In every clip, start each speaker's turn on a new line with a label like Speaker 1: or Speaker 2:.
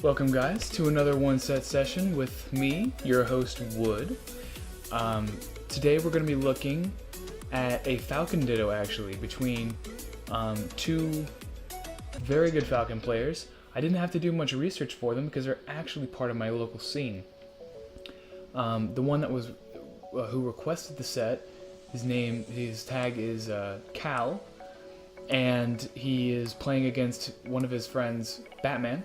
Speaker 1: Welcome guys to another one set session with me, your host Wood. Today we're going to be looking at a Falcon Ditto actually between two very good Falcon players. I didn't have to do much research for them because they're actually part of my local scene. The one that was who requested the set, his tag is Cal, and he is playing against one of his friends, Batman.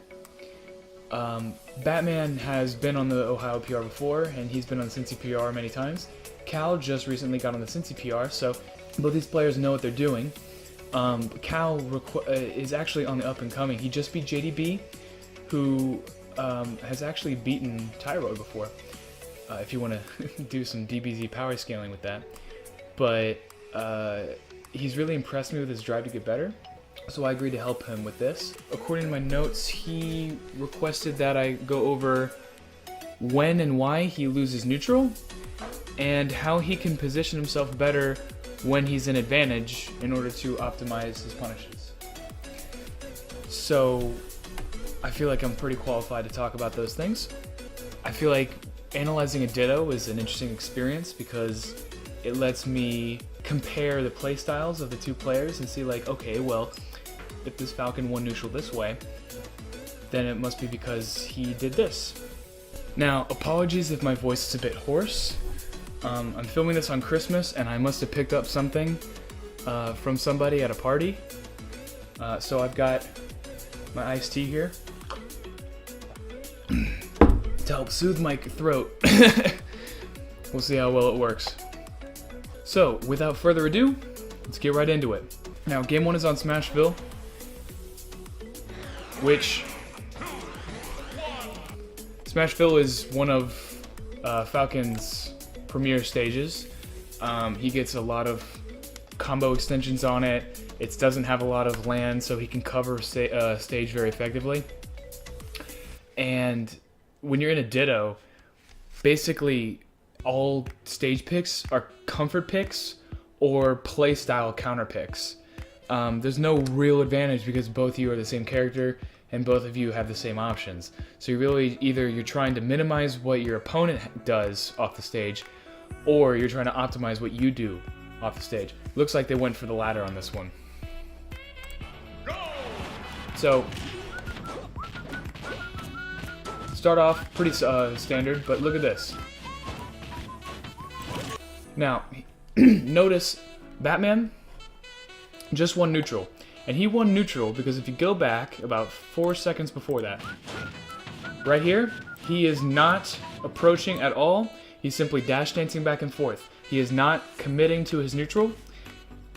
Speaker 1: Batman has been on the Ohio PR before, and he's been on the Cincy PR many times. Cal just recently got on the Cincy PR, so both these players know what they're doing. Cal is actually on the up and coming. He just beat JDB, who has actually beaten Tyro before, if you want to do some DBZ power scaling with that. But he's really impressed me with his drive to get better. So I agreed to help him with this. According to my notes, he requested that I go over when and why he loses neutral, and how he can position himself better when he's in advantage in order to optimize his punishes. So I feel like I'm pretty qualified to talk about those things. I feel like analyzing a Ditto is an interesting experience because it lets me compare the playstyles of the two players and see like, okay, well, if this Falcon won neutral this way, then it must be because he did this. Now, apologies if my voice is a bit hoarse. I'm filming this on Christmas and I must have picked up something from somebody at a party. So I've got my iced tea here to help soothe my throat. We'll see how well it works. So, without further ado, let's get right into it. Now, game 1 is on Smashville, which Smashville is one of Falcon's premier stages. He gets a lot of combo extensions on it. It doesn't have a lot of land, so he can cover stage very effectively. And when you're in a Ditto, basically all stage picks are comfort picks or playstyle counter picks. There's no real advantage because both of you are the same character and both of you have the same options. So you really you're trying to minimize what your opponent does off the stage, or you're trying to optimize what you do off the stage. Looks like they went for the latter on this one. So start off pretty standard, but look at this. Now, notice Batman just won neutral. And he won neutral because if you go back about 4 seconds before that, right here, he is not approaching at all. He's simply dash dancing back and forth. He is not committing to his neutral.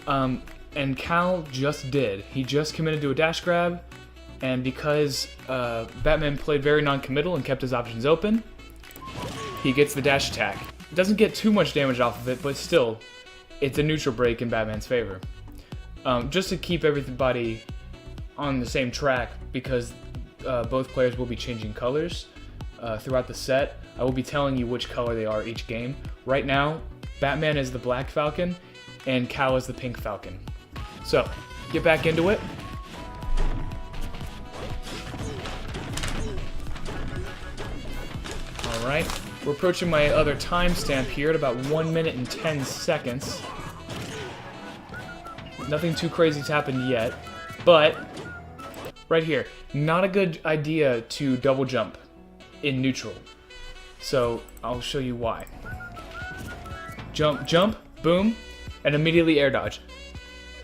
Speaker 1: And Cal just did. He just committed to a dash grab. And because Batman played very non-committal and kept his options open, he gets the dash attack. Doesn't get too much damage off of it, but still, it's a neutral break in Batman's favor. Just to keep everybody on the same track, because both players will be changing colors throughout the set, I will be telling you which color they are each game. Right now, Batman is the black Falcon, and Cal is the pink Falcon. So, get back into it. Alright. We're approaching my other timestamp here at about 1 minute and 10 seconds. Nothing too crazy's happened yet, but right here, not a good idea to double jump in neutral. So I'll show you why. Jump, boom, and immediately air dodge.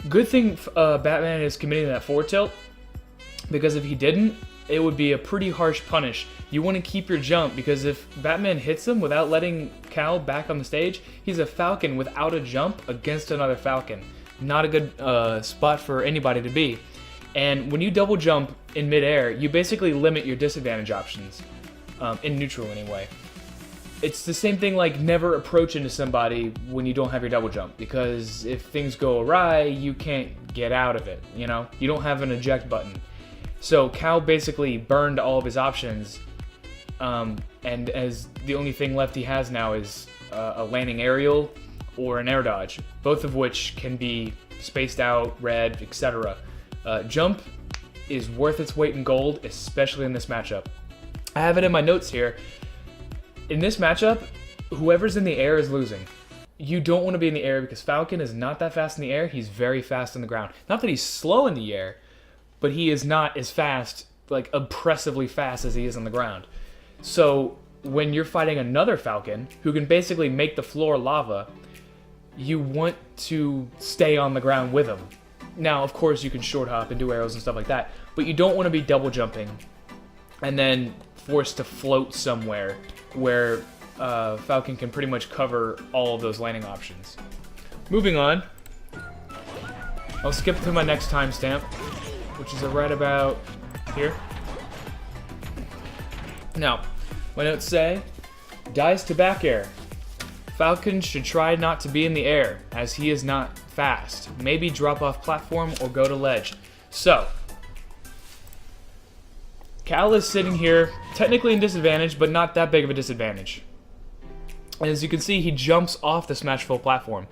Speaker 1: Good thing Batman is committing to that forward tilt, because if he didn't, it would be a pretty harsh punish. You want to keep your jump, because if Batman hits him without letting Cal back on the stage, he's a Falcon without a jump against another Falcon. Not a good spot for anybody to be. And when you double jump in midair, you basically limit your disadvantage options, in neutral anyway. It's the same thing like never approach into somebody when you don't have your double jump, because if things go awry, you can't get out of it, you know? You don't have an eject button. So Cal basically burned all of his options, and as the only thing left he has now is a landing aerial or an air dodge, both of which can be spaced out, red, etc. Jump is worth its weight in gold, especially in this matchup. I have it in my notes here. In this matchup, whoever's in the air is losing. You don't want to be in the air because Falcon is not that fast in the air. He's very fast on the ground. Not that he's slow in the air, but he is not as fast, like oppressively fast as he is on the ground. So when you're fighting another Falcon who can basically make the floor lava, you want to stay on the ground with him. Now, of course, you can short hop and do arrows and stuff like that, but you don't want to be double jumping and then forced to float somewhere where Falcon can pretty much cover all of those landing options. Moving on, I'll skip to my next timestamp, which is right about here. Now, my notes say, dies to back air. Falcon should try not to be in the air, as he is not fast. Maybe drop off platform or go to ledge. So, Cal is sitting here, technically in disadvantage, but not that big of a disadvantage. And as you can see, he jumps off the Smashville platform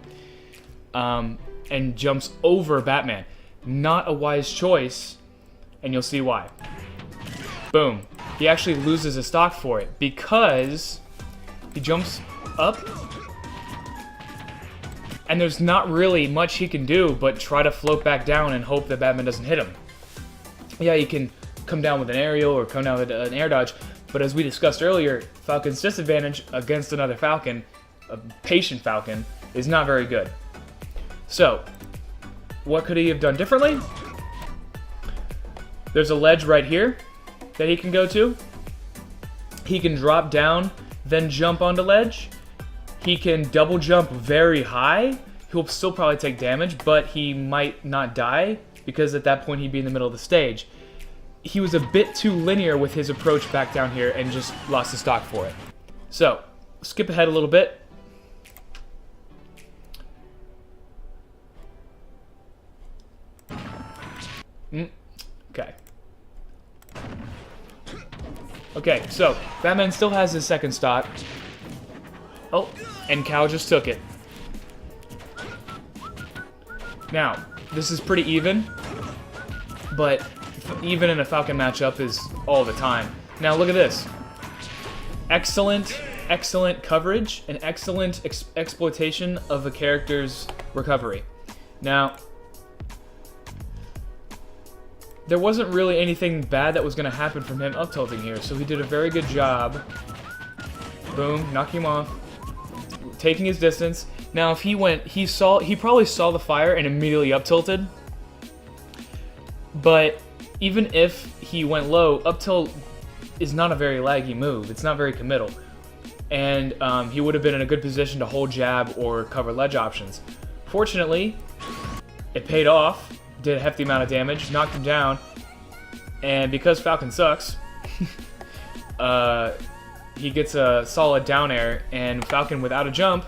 Speaker 1: and jumps over Batman. Not a wise choice, and you'll see why. Boom. He actually loses his stock for it because he jumps up, and there's not really much he can do but try to float back down and hope that Batman doesn't hit him. Yeah, he can come down with an aerial or come down with an air dodge, but as we discussed earlier, Falcon's disadvantage against another Falcon, a patient Falcon, is not very good. So, what could he have done differently? There's a ledge right here that he can go to. He can drop down, then jump onto ledge. He can double jump very high. He'll still probably take damage, but he might not die because at that point he'd be in the middle of the stage. He was a bit too linear with his approach back down here and just lost the stock for it. So, skip ahead a little bit. Okay. Okay, so, Batman still has his second stock. Oh, and Cal just took it. Now, this is pretty even, but even in a Falcon matchup is all the time. Now look at this. Excellent coverage and excellent exploitation of a character's recovery. Now, there wasn't really anything bad that was going to happen from him up tilting here, so he did a very good job. Boom, knocking him off. Taking his distance. Now if he went, he probably saw the fire and immediately up tilted. But even if he went low, up tilt is not a very laggy move. It's not very committal. And he would have been in a good position to hold jab or cover ledge options. Fortunately, it paid off, did a hefty amount of damage, knocked him down, and because Falcon sucks, he gets a solid down air, and Falcon without a jump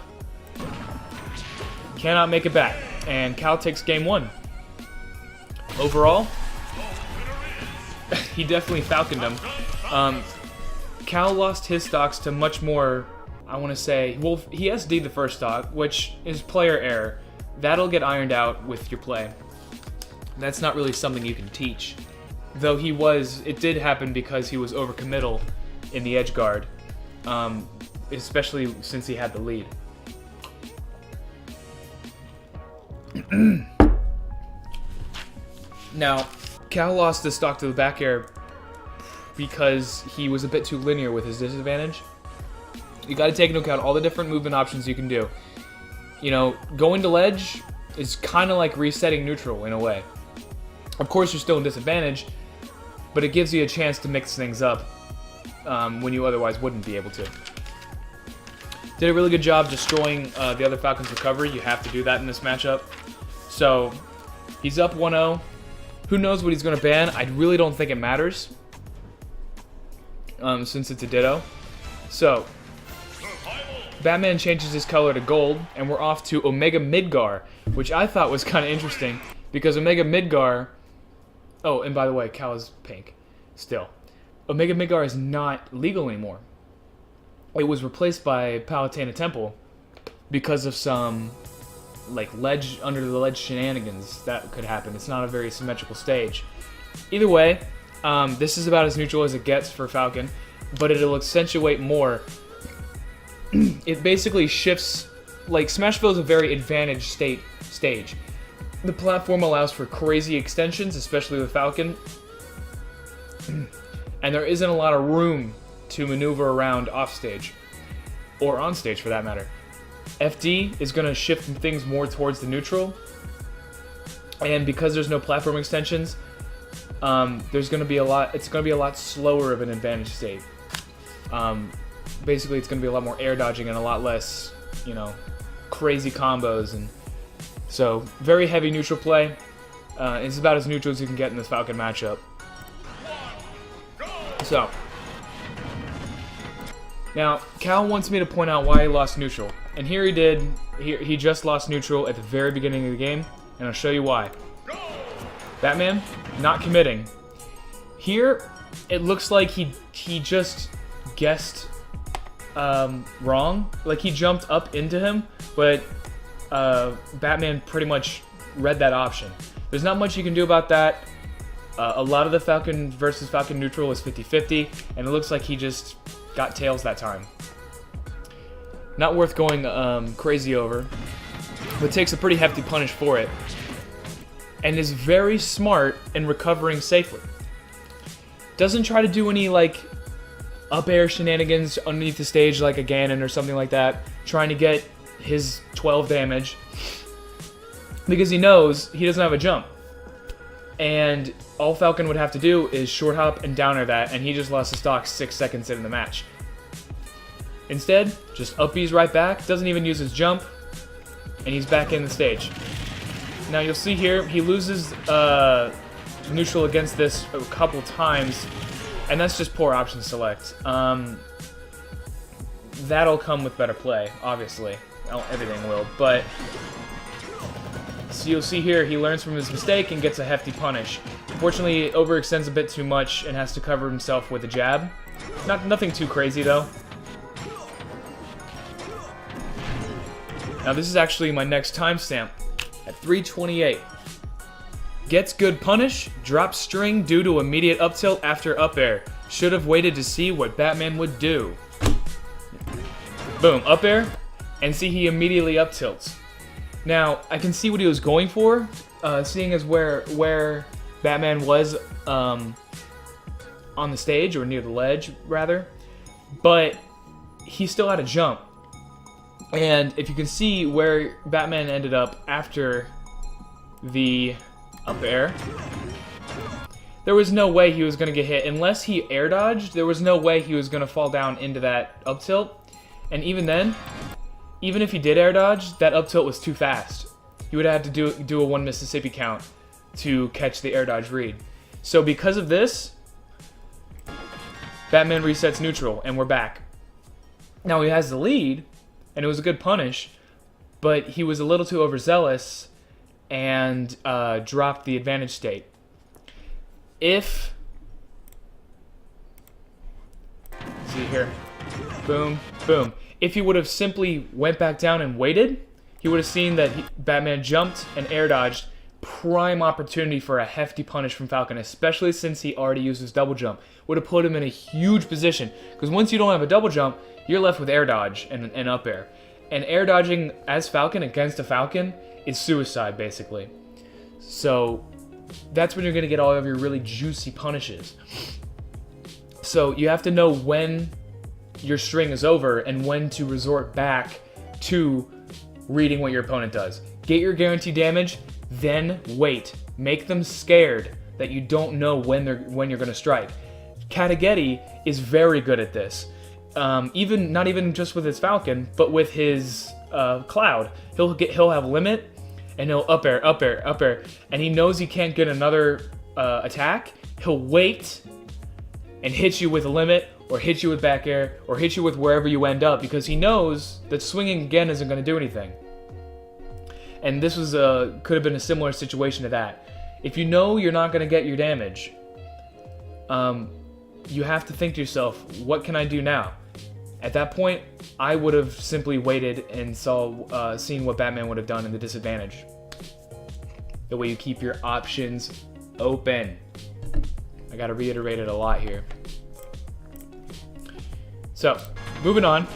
Speaker 1: cannot make it back. And Cal takes game one. Overall, he definitely Falconed him. Cal lost his stocks to much more, I want to say, well, he SD'd the first stock, which is player error. That'll get ironed out with your play. That's not really something you can teach. Though it did happen because he was overcommittal in the edge guard, especially since he had the lead. Now, Cal lost the stock to the back air because he was a bit too linear with his disadvantage. You got to take into account all the different movement options you can do. You know, going to ledge is kind of like resetting neutral in a way. Of course, you're still in disadvantage, but it gives you a chance to mix things up when you otherwise wouldn't be able to. Did a really good job destroying the other Falcon's recovery. You have to do that in this matchup. So, he's up 1-0. Who knows what he's going to ban? I really don't think it matters, since it's a Ditto. So, Batman changes his color to gold, and we're off to Omega Midgar, which I thought was kind of interesting, because Omega Midgar... Oh, and by the way, Cal is pink. Still. Omega Midgar is not legal anymore. It was replaced by Palutena Temple because of some, like, ledge under the ledge shenanigans that could happen. It's not a very symmetrical stage. Either way, this is about as neutral as it gets for Falcon, but it'll accentuate more. It basically shifts, like Smashville is a very advantaged stage. The platform allows for crazy extensions, especially with Falcon, and there isn't a lot of room to maneuver around off stage, or on stage for that matter. FD is going to shift things more towards the neutral, and because there's no platform extensions, there's going to be a lot. It's going to be a lot slower of an advantage state. Basically, it's going to be a lot more air dodging and a lot less, crazy combos, and so very heavy neutral play. It's about as neutral as you can get in this Falcon matchup. So now Cal wants me to point out why he lost neutral, and here he did. He just lost neutral at the very beginning of the game, and I'll show you why. Batman not committing. Here, it looks like he just guessed wrong. Like he jumped up into him, but Batman pretty much read that option. There's not much you can do about that. A lot of the Falcon versus Falcon neutral is 50-50, and it looks like he just got tails that time. Not worth going crazy over, but takes a pretty hefty punish for it, and is very smart in recovering safely. Doesn't try to do any like up air shenanigans underneath the stage like a Ganon or something like that, trying to get his 12 damage, because he knows he doesn't have a jump. And all Falcon would have to do is short hop and downer that, and he just lost the stock 6 seconds into the match. Instead, just up B's right back, doesn't even use his jump, and he's back in the stage. Now you'll see here, he loses neutral against this a couple times, and that's just poor option select. That'll come with better play, obviously. Everything will, but so you'll see here, he learns from his mistake and gets a hefty punish. Unfortunately, it overextends a bit too much and has to cover himself with a jab. Nothing too crazy, though. Now, this is actually my next timestamp at 3:28. Gets good punish, drops string due to immediate up tilt after up air. Should have waited to see what Batman would do. Boom, up air, and see he immediately up tilts. Now, I can see what he was going for, seeing as where Batman was on the stage, or near the ledge, rather, but he still had a jump. And if you can see where Batman ended up after the up air, there was no way he was going to get hit. Unless he air dodged, there was no way he was going to fall down into that up tilt. And even then, even if he did air dodge, that up tilt was too fast. He would have to do a 1 Mississippi count to catch the air dodge read. So because of this, Batman resets neutral, and we're back. Now he has the lead, and it was a good punish, but he was a little too overzealous and dropped the advantage state. See here, boom, boom. If he would have simply went back down and waited, he would have seen that Batman jumped and air dodged. Prime opportunity for a hefty punish from Falcon, especially since he already used his double jump. Would have put him in a huge position, because once you don't have a double jump, you're left with air dodge and up air. And air dodging as Falcon against a Falcon is suicide, basically. So that's when you're going to get all of your really juicy punishes. So you have to know when your string is over and when to resort back to reading what your opponent does. Get your guaranteed damage, then wait. Make them scared that you don't know when you're going to strike. Katageti is very good at this. Not even just with his Falcon, but with his Cloud. He'll have limit, and he'll up air, and he knows he can't get another attack. He'll wait and hit you with a limit, or hit you with back air, or hit you with wherever you end up, because he knows that swinging again isn't going to do anything. And this was could have been a similar situation to that. If you know you're not going to get your damage, you have to think to yourself, what can I do now? At that point, I would have simply waited and seen what Batman would have done in the disadvantage. The way you keep your options open. I gotta reiterate it a lot here. So, moving on.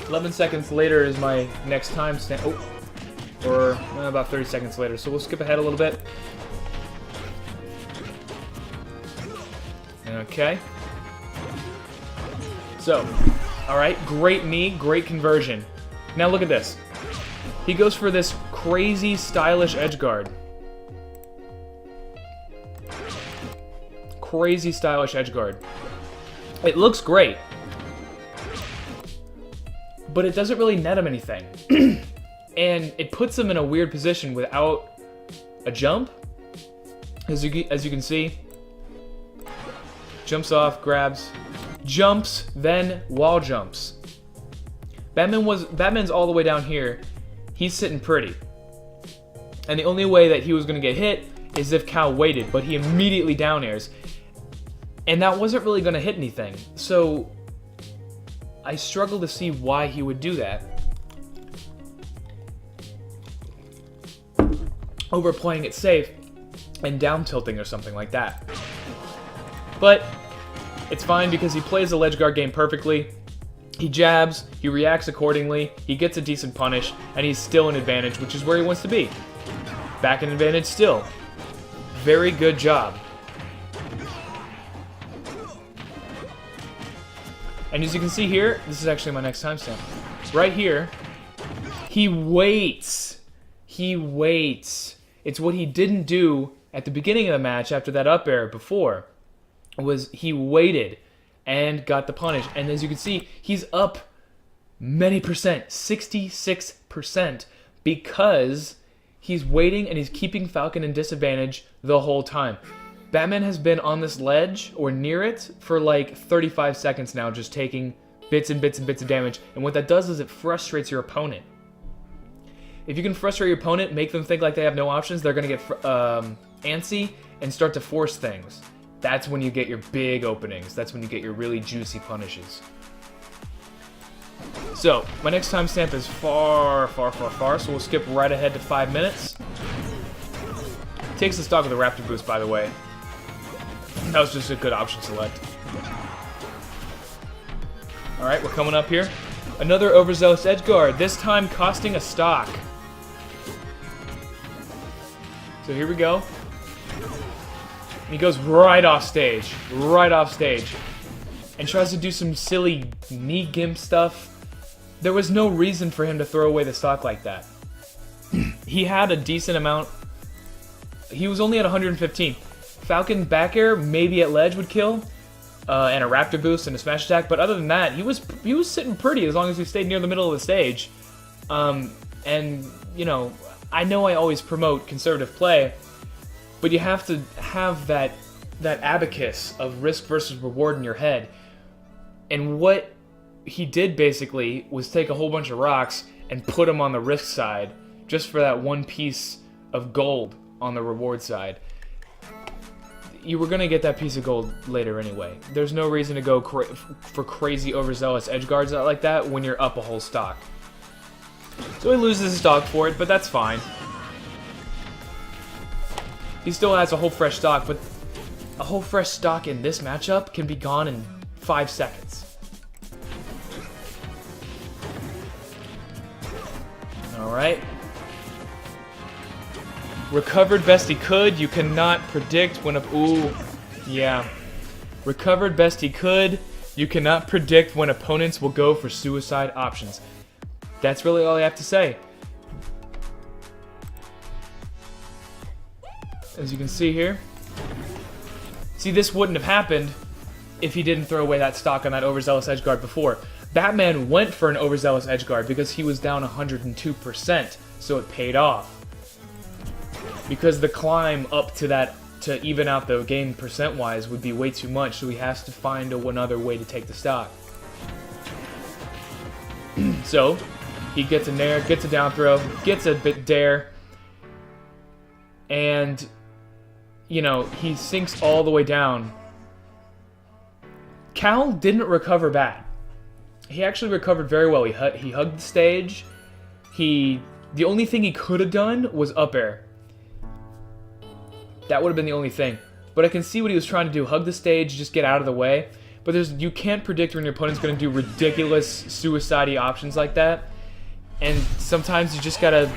Speaker 1: 11 seconds later is my next time stamp. Oh, or about 30 seconds later. So we'll skip ahead a little bit. Okay. So, alright, great knee, great conversion. Now look at this. He goes for this crazy stylish edge guard. Crazy stylish edge guard. It looks great, but it doesn't really net him anything. And it puts him in a weird position without a jump. As you can see, jumps off, grabs, jumps, then wall jumps. Batman's all the way down here. He's sitting pretty. And the only way that he was going to get hit is if Cal waited, but he immediately down airs. And that wasn't really going to hit anything. So I struggle to see why he would do that. Over playing it safe and down tilting or something like that. But it's fine because he plays the ledge guard game perfectly. He jabs, he reacts accordingly, he gets a decent punish, and he's still in advantage, which is where he wants to be. Back in advantage still. Very good job. And as you can see here, this is actually my next timestamp. Right here, he waits. He waits. It's what he didn't do at the beginning of the match after that up air before. Was he waited and got the punish. And as you can see, he's up many percent, 66%, because he's waiting and he's keeping Falcon in disadvantage the whole time. Batman has been on this ledge or near it for like 35 seconds now, just taking bits and bits and bits of damage. And what that does is it frustrates your opponent. If you can frustrate your opponent, make them think like they have no options, they're going to get antsy and start to force things. That's when you get your big openings. That's when you get your really juicy punishes. So, my next timestamp is far, so we'll skip right ahead to 5 minutes. Takes the stock with a Raptor Boost, by the way. That was just a good option select. Alright, we're coming up here. Another overzealous edge guard, this time costing a stock. So here we go. He goes right off stage, and tries to do some silly knee gimp stuff. There was no reason for him to throw away the stock like that. He had a decent amount. He was only at 115. Falcon back air, maybe at ledge would kill, and a Raptor Boost and a smash attack. But other than that, he was sitting pretty as long as he stayed near the middle of the stage. And you know I always promote conservative play, but you have to have that abacus of risk versus reward in your head. And what he did basically was take a whole bunch of rocks and put them on the risk side, just for that one piece of gold on the reward side. You were going to get that piece of gold later anyway. There's no reason to go for crazy overzealous edge guards like that when you're up a whole stock. So he loses his stock for it, but that's fine. He still has a whole fresh stock, but a whole fresh stock in this matchup can be gone in 5 seconds. Alright. Recovered best he could. You cannot predict when a... Ooh. Yeah. Recovered best he could. You cannot predict when opponents will go for suicide options. That's really all I have to say. As you can see here. See, this wouldn't have happened if he didn't throw away that stock on that overzealous edge guard before. Batman went for an overzealous edge guard because he was down 102%, so it paid off. Because the climb up to that, to even out the game percent-wise, would be way too much, so he has to find another way to take the stock. So, he gets a nair, gets a down throw, gets a bit dare, and, you know, he sinks all the way down. Cal didn't recover bad. He actually recovered very well. He hugged the stage. The only thing he could have done was up air. That would have been the only thing. But I can see what he was trying to do. Hug the stage, just get out of the way. But you can't predict when your opponent's going to do ridiculous suicide-y options like that. And sometimes you just gotta,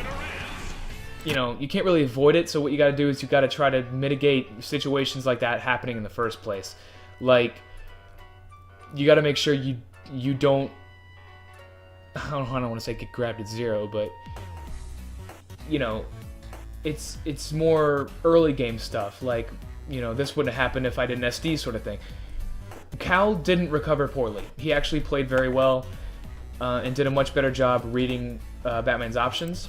Speaker 1: you know, you can't really avoid it. So what you gotta do is you gotta try to mitigate situations like that happening in the first place. Like, you gotta make sure you don't, I don't want to say get grabbed at zero, but, you know, it's more early game stuff. Like, you know, this wouldn't have happened if I did an SD sort of thing. Cal didn't recover poorly. He actually played very well and did a much better job reading Batman's options.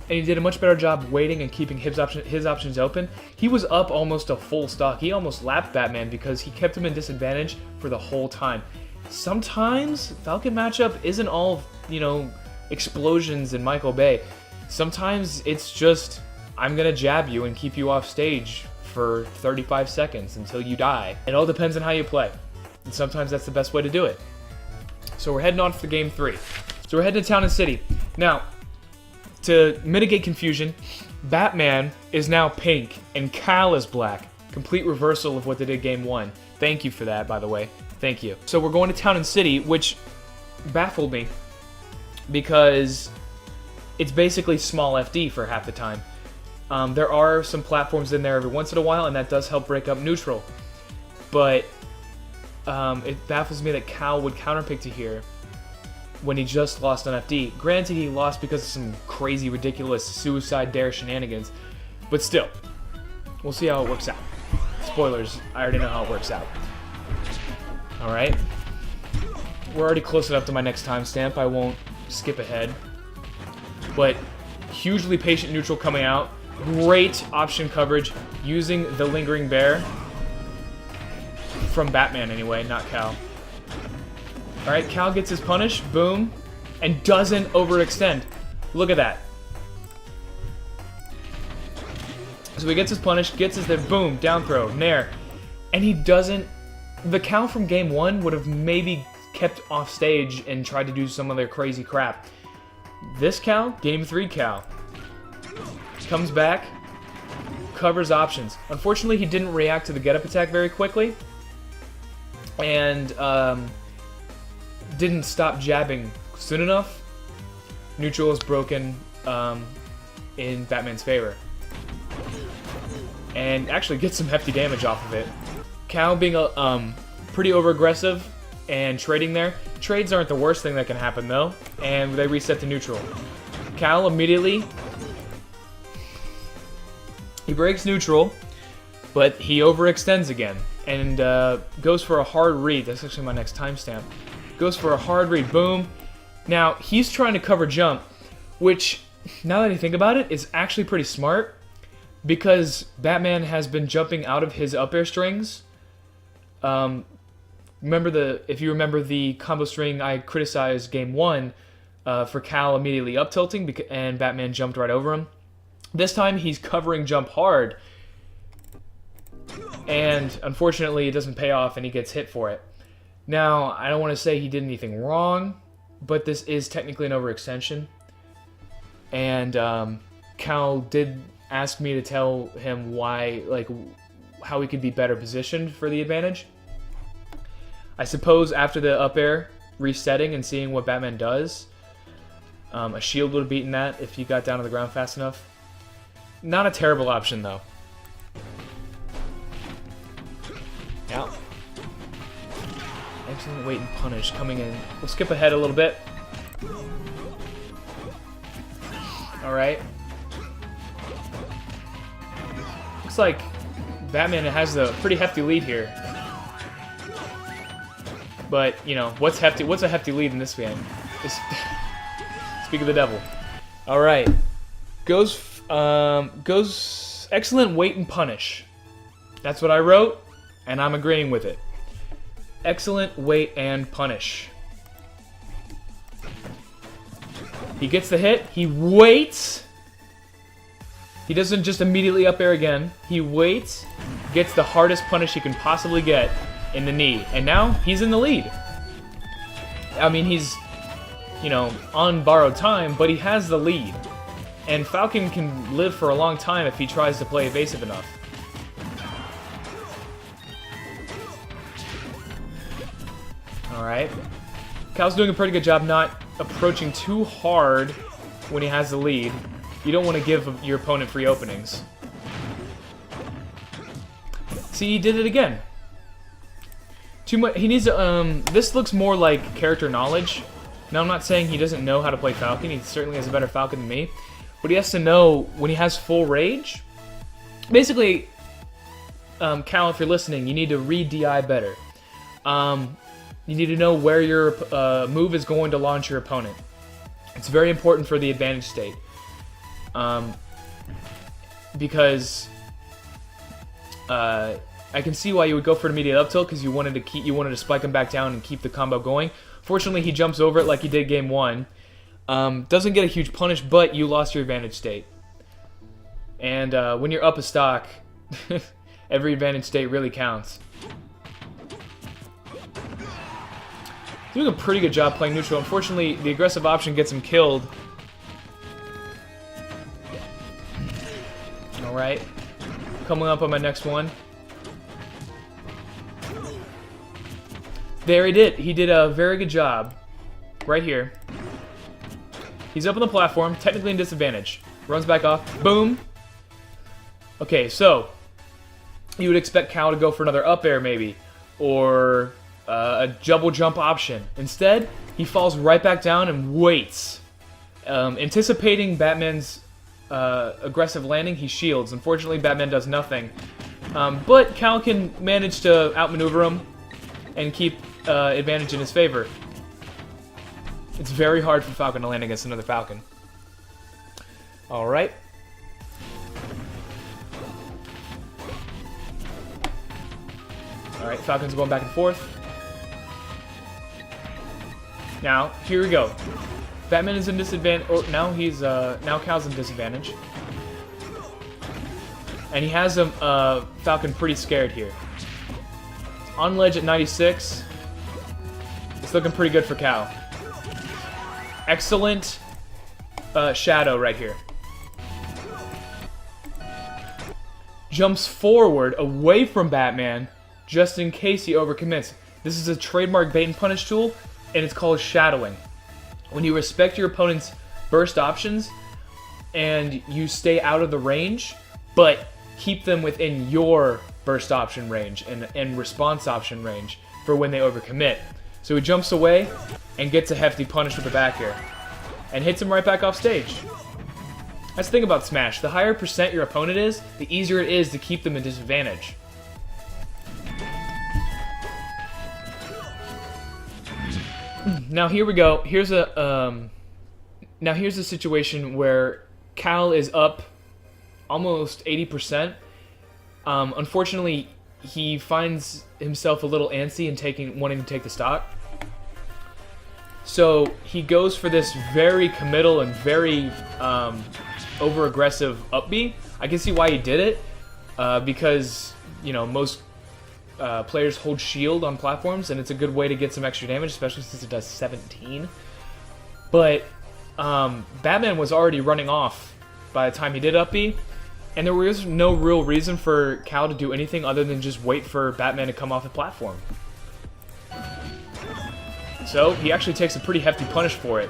Speaker 1: And he did a much better job waiting and keeping his options open. He was up almost a full stock. He almost lapped Batman because he kept him in disadvantage for the whole time. Sometimes Falcon matchup isn't all, you know, explosions in Michael Bay. Sometimes it's just, I'm gonna jab you and keep you off stage for 35 seconds until you die. It all depends on how you play. And sometimes that's the best way to do it. So we're heading on for game 3. So we're heading to Town and City. Now, to mitigate confusion, Batman is now pink and Cal is black. Complete reversal of what they did game 1. Thank you for that, by the way. Thank you. So we're going to Town and City, which baffled me because it's basically small FD for half the time. There are some platforms in there every once in a while, and that does help break up neutral. But it baffles me that Cal would counterpick to here when he just lost on FD. Granted, he lost because of some crazy, ridiculous suicide dare shenanigans, but still, we'll see how it works out. Spoilers, I already know how it works out. Alright. We're already close enough to my next timestamp, I won't skip ahead. But hugely patient neutral coming out. Great option coverage using the Lingering Bear. From Batman anyway, not Cal. Alright, Cal gets his punish, boom, and doesn't overextend. Look at that. So he gets his punish, gets his there, boom, down throw, nair. And he doesn't... The Cal from game 1 would have maybe kept off stage and tried to do some other crazy crap. This Cal, game 3 Cal, comes back, covers options. Unfortunately, he didn't react to the get-up attack very quickly, and didn't stop jabbing soon enough. Neutral is broken in Batman's favor, and actually gets some hefty damage off of it. Cal being pretty over-aggressive and trading there. Trades aren't the worst thing that can happen, though, and they reset to neutral. Cal immediately... He breaks neutral, but he overextends again, and goes for a hard read. That's actually my next timestamp. Goes for a hard read, boom. Now, he's trying to cover jump, which, now that I think about it, is actually pretty smart, because Batman has been jumping out of his up air strings. If you remember the combo string I criticized game 1 for Cal immediately up tilting, and Batman jumped right over him. This time he's covering jump hard, and unfortunately it doesn't pay off and he gets hit for it. Now, I don't want to say he did anything wrong, but this is technically an overextension. And Cal did ask me to tell him why, like, how he could be better positioned for the advantage. I suppose after the up air resetting and seeing what Batman does, a shield would have beaten that if he got down to the ground fast enough. Not a terrible option, though. Yeah. Excellent wait and punish coming in. We'll skip ahead a little bit. Alright. Looks like Batman has a pretty hefty lead here. But, you know, what's a hefty lead in this game? Speak of the devil. Alright. Goes excellent wait and punish. That's what I wrote, and I'm agreeing with it. Excellent wait and punish. He gets the hit, he waits. He doesn't just immediately up air again. He waits, gets the hardest punish he can possibly get in the knee, and now he's in the lead. I mean, he's, you know, on borrowed time, but he has the lead. And Falcon can live for a long time if he tries to play evasive enough. Alright. Cal's doing a pretty good job not approaching too hard when he has the lead. You don't want to give your opponent free openings. See, he did it again. Too much. He needs to. This looks more like character knowledge. Now, I'm not saying he doesn't know how to play Falcon. He certainly has a better Falcon than me. But he has to know when he has full rage. Basically, Cal, if you're listening, you need to read DI better. You need to know where your move is going to launch your opponent. It's very important for the advantage state. Because I can see why you would go for an immediate up tilt, because you wanted to spike him back down and keep the combo going. Fortunately, he jumps over it like he did game 1. Doesn't get a huge punish, but you lost your advantage state. And when you're up a stock, every advantage state really counts. Doing a pretty good job playing neutral. Unfortunately, the aggressive option gets him killed. Alright. Coming up on my next one. There he did. He did a very good job. Right here. He's up on the platform, technically in disadvantage. Runs back off. Boom. Okay, so you would expect Cal to go for another up air maybe. Or a double jump option. Instead, he falls right back down and waits. Anticipating Batman's aggressive landing, he shields. Unfortunately, Batman does nothing. But Cal can manage to outmaneuver him and keep advantage in his favor. It's very hard for Falcon to land against another Falcon. Alright. Alright, Falcon's going back and forth. Now, here we go. Batman is in disadvantage. Or now he's now Cal's in disadvantage. And he has Falcon pretty scared here. On ledge at 96. It's looking pretty good for Cal. Excellent shadow right here. Jumps forward away from Batman just in case he overcommits. This is a trademark bait and punish tool, and it's called shadowing. When you respect your opponent's burst options and you stay out of the range, but keep them within your burst option range and response option range for when they overcommit. So he jumps away and gets a hefty punish with the back air and hits him right back off stage. That's the thing about Smash. The higher percent your opponent is, the easier it is to keep them in disadvantage. Now here we go. Here's a situation where Cal is up almost 80%. Unfortunately, he finds himself a little antsy and wanting to take the stock. So he goes for this very committal and very over-aggressive up B. I can see why he did it, because most players hold shield on platforms, and it's a good way to get some extra damage, especially since it does 17. But Batman was already running off by the time he did up B, and there was no real reason for Cal to do anything other than just wait for Batman to come off the platform. So he actually takes a pretty hefty punish for it.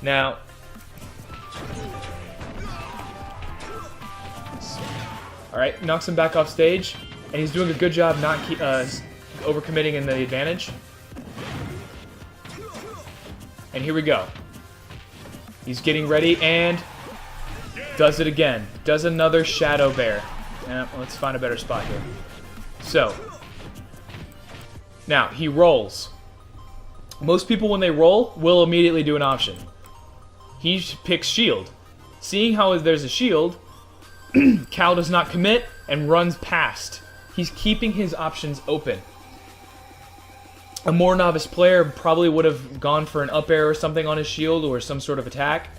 Speaker 1: Now, alright, knocks him back off stage, and he's doing a good job not overcommitting in the advantage. And here we go. He's getting ready and does it again. Does another Shadow Bear. Let's find a better spot here. So, now he rolls. Most people, when they roll, will immediately do an option. He picks shield. Seeing how there's a shield, Cal does not commit and runs past. He's keeping his options open. A more novice player probably would have gone for an up air or something on his shield or some sort of attack,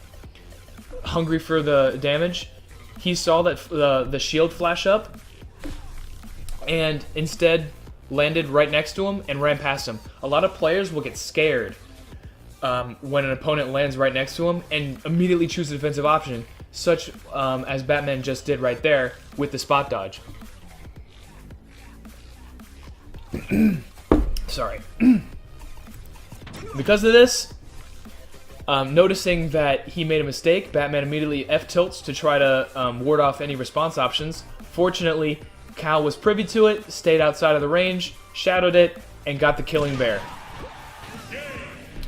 Speaker 1: hungry for the damage. He saw that the shield flash up and instead landed right next to him and ran past him. A lot of players will get scared when an opponent lands right next to him and immediately choose a defensive option, such as Batman just did right there with the spot dodge. Sorry. Because of this, noticing that he made a mistake, Batman immediately F-tilts to try to ward off any response options. Fortunately, Cal was privy to it, stayed outside of the range, shadowed it, and got the killing bear.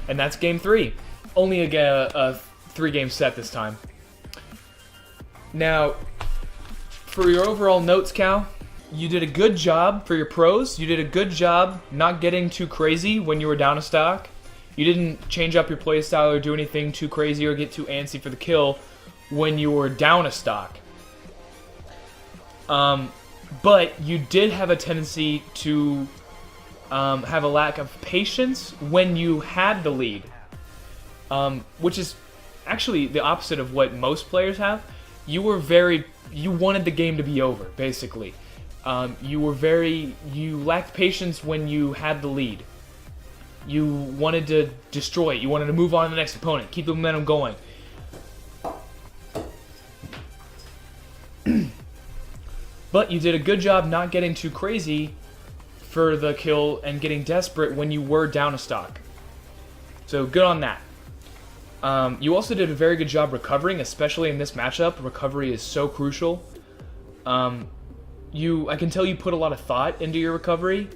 Speaker 1: And that's game 3. Only a 3-game set this time. Now, for your overall notes, Cal, you did a good job for your pros. You did a good job not getting too crazy when you were down a stock. You didn't change up your playstyle or do anything too crazy or get too antsy for the kill when you were down a stock. But you did have a tendency to have a lack of patience when you had the lead, which is actually the opposite of what most players have. You wanted the game to be over, basically. You lacked patience when you had the lead. You wanted to destroy it. You wanted to move on to the next opponent, keep the momentum going. But you did a good job not getting too crazy for the kill and getting desperate when you were down a stock. So good on that. You also did a very good job recovering, especially in this matchup. Recovery is so crucial. I can tell you put a lot of thought into your recovery,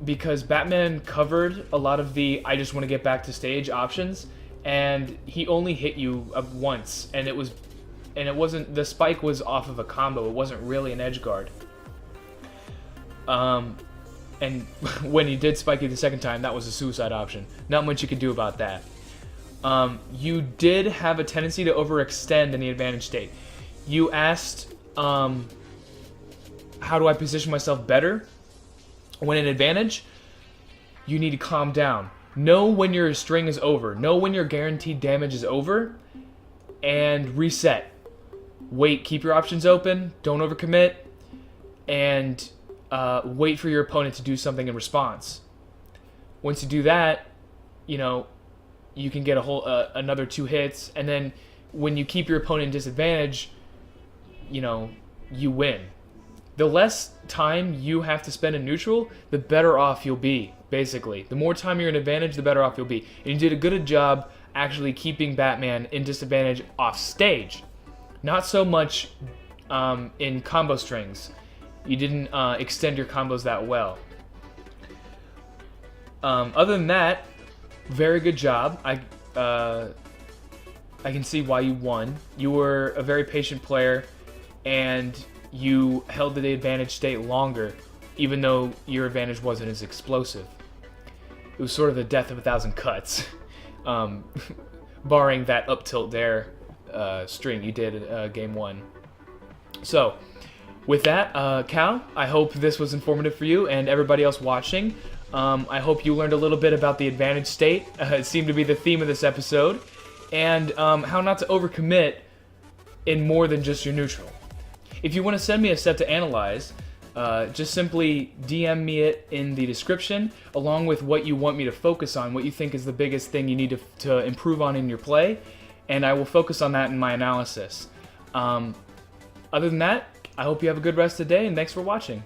Speaker 1: because Batman covered a lot of the I just want to get back to stage options, and he only hit you once, and it wasn't, the spike was off of a combo. It wasn't really an edge guard. And when he did spike you the second time, that was a suicide option. Not much you could do about that. You did have a tendency to overextend in the advantage state. You asked, how do I position myself better? When in advantage, you need to calm down. Know when your string is over. Know when your guaranteed damage is over, and reset. Wait, keep your options open, don't overcommit, and wait for your opponent to do something in response. Once you do that, you can get another 2 hits, and then when you keep your opponent in disadvantage, you win. The less time you have to spend in neutral, the better off you'll be, basically. The more time you're in advantage, the better off you'll be. And you did a good job actually keeping Batman in disadvantage off stage. Not so much in combo strings. You didn't extend your combos that well. Other than that, very good job. I can see why you won. You were a very patient player, and you held the advantage state longer, even though your advantage wasn't as explosive. It was sort of the death of 1,000 cuts, barring that up tilt there string you did game 1. So, with that, Cal, I hope this was informative for you and everybody else watching. I hope you learned a little bit about the advantage state. It seemed to be the theme of this episode, and how not to overcommit in more than just your neutral. If you want to send me a set to analyze, just simply DM me it in the description, along with what you want me to focus on, what you think is the biggest thing you need to improve on in your play, and I will focus on that in my analysis. Other than that, I hope you have a good rest of the day, and thanks for watching.